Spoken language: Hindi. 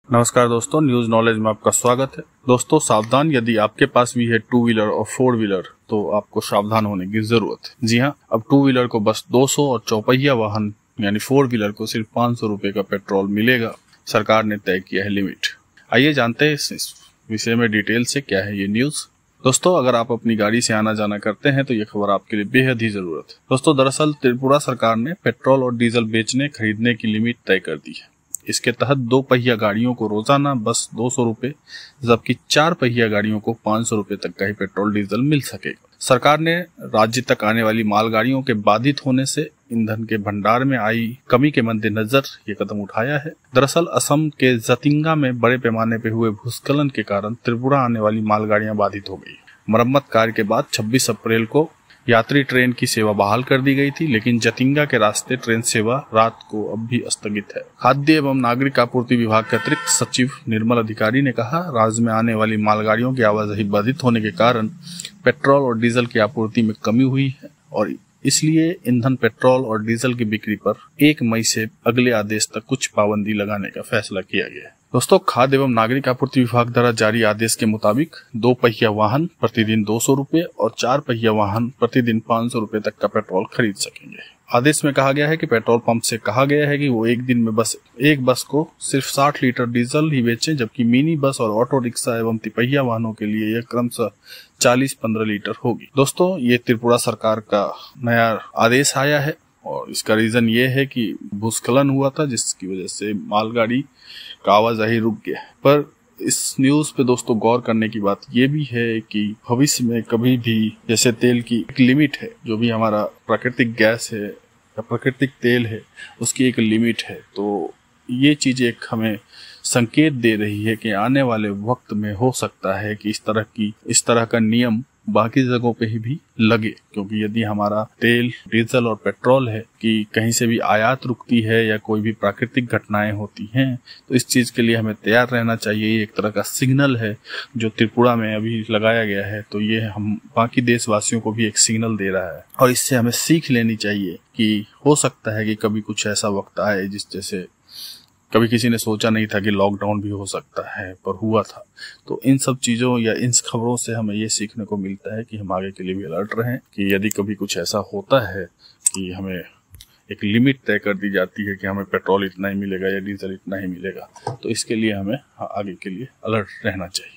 नमस्कार दोस्तों, न्यूज नॉलेज में आपका स्वागत है। दोस्तों सावधान, यदि आपके पास भी है टू व्हीलर और फोर व्हीलर तो आपको सावधान होने की जरूरत है। जी हाँ, अब टू व्हीलर को बस 200 और चौपहिया वाहन यानी फोर व्हीलर को सिर्फ 500 रुपए का पेट्रोल मिलेगा। सरकार ने तय किया है लिमिट। आइए जानते हैं इस विषय में डिटेल से क्या है ये न्यूज। दोस्तों अगर आप अपनी गाड़ी से आना जाना करते हैं तो ये खबर आपके लिए बेहद ही जरूरत है। दोस्तों दरअसल त्रिपुरा सरकार ने पेट्रोल और डीजल बेचने खरीदने की लिमिट तय कर दी है। इसके तहत 2 पहिया गाड़ियों को रोजाना बस 200 रुपए, जबकि 4 पहिया गाड़ियों को 500 रुपए तक का ही पेट्रोल डीजल मिल सकेगा। सरकार ने राज्य तक आने वाली मालगाड़ियों के बाधित होने से ईंधन के भंडार में आई कमी के मद्देनजर ये कदम उठाया है। दरअसल असम के जतिंगा में बड़े पैमाने पर हुए भूस्खलन के कारण त्रिपुरा आने वाली मालगाड़ियां बाधित हो गई। मरम्मत कार्य के बाद 26 अप्रैल को यात्री ट्रेन की सेवा बहाल कर दी गई थी, लेकिन जतिंगा के रास्ते ट्रेन सेवा रात को अब भी स्थगित है। खाद्य एवं नागरिक आपूर्ति विभाग के अतिरिक्त सचिव निर्मल अधिकारी ने कहा, राज्य में आने वाली मालगाड़ियों की आवाजाही बाधित होने के कारण पेट्रोल और डीजल की आपूर्ति में कमी हुई है और इसलिए ईंधन, पेट्रोल और डीजल की बिक्री पर 1 मई से अगले आदेश तक कुछ पाबंदी लगाने का फैसला किया गया है। दोस्तों खाद्य एवं नागरिक आपूर्ति विभाग द्वारा जारी आदेश के मुताबिक 2 पहिया वाहन प्रतिदिन 200 रुपए और 4 पहिया वाहन प्रतिदिन 500 रुपए तक का पेट्रोल खरीद सकेंगे। आदेश में कहा गया है कि पेट्रोल पंप से कहा गया है कि वो एक दिन में बस एक बस को सिर्फ 60 लीटर डीजल ही बेचें, जबकि मिनी बस और ऑटो रिक्शा एवं तिपहिया वाहनों के लिए यह क्रमशः 40-15 लीटर होगी। दोस्तों ये त्रिपुरा सरकार का नया आदेश आया है और इसका रीजन ये है कि भूस्खलन हुआ था जिसकी वजह से मालगाड़ी का आवाजाही रुक गया। पर इस न्यूज पे दोस्तों गौर करने की बात ये भी है कि भविष्य में कभी भी जैसे तेल की एक लिमिट है, जो भी हमारा प्राकृतिक गैस है या प्राकृतिक तेल है उसकी एक लिमिट है, तो ये चीज एक हमें संकेत दे रही है कि आने वाले वक्त में हो सकता है कि इस तरह का नियम बाकी जगहों पे ही भी लगे, क्योंकि यदि हमारा तेल, डीजल और पेट्रोल है कि कहीं से भी आयात रुकती है या कोई भी प्राकृतिक घटनाएं होती हैं तो इस चीज के लिए हमें तैयार रहना चाहिए। ये एक तरह का सिग्नल है जो त्रिपुरा में अभी लगाया गया है, तो ये हम बाकी देशवासियों को भी एक सिग्नल दे रहा है और इससे हमें सीख लेनी चाहिए कि हो सकता है कि कभी कुछ ऐसा वक्त आए जिस जैसे कभी किसी ने सोचा नहीं था कि लॉकडाउन भी हो सकता है, पर हुआ था। तो इन सब चीजों या इन खबरों से हमें ये सीखने को मिलता है कि हम आगे के लिए भी अलर्ट रहें कि यदि कभी कुछ ऐसा होता है कि हमें एक लिमिट तय कर दी जाती है कि हमें पेट्रोल इतना ही मिलेगा या डीजल इतना ही मिलेगा, तो इसके लिए हमें आगे के लिए अलर्ट रहना चाहिए।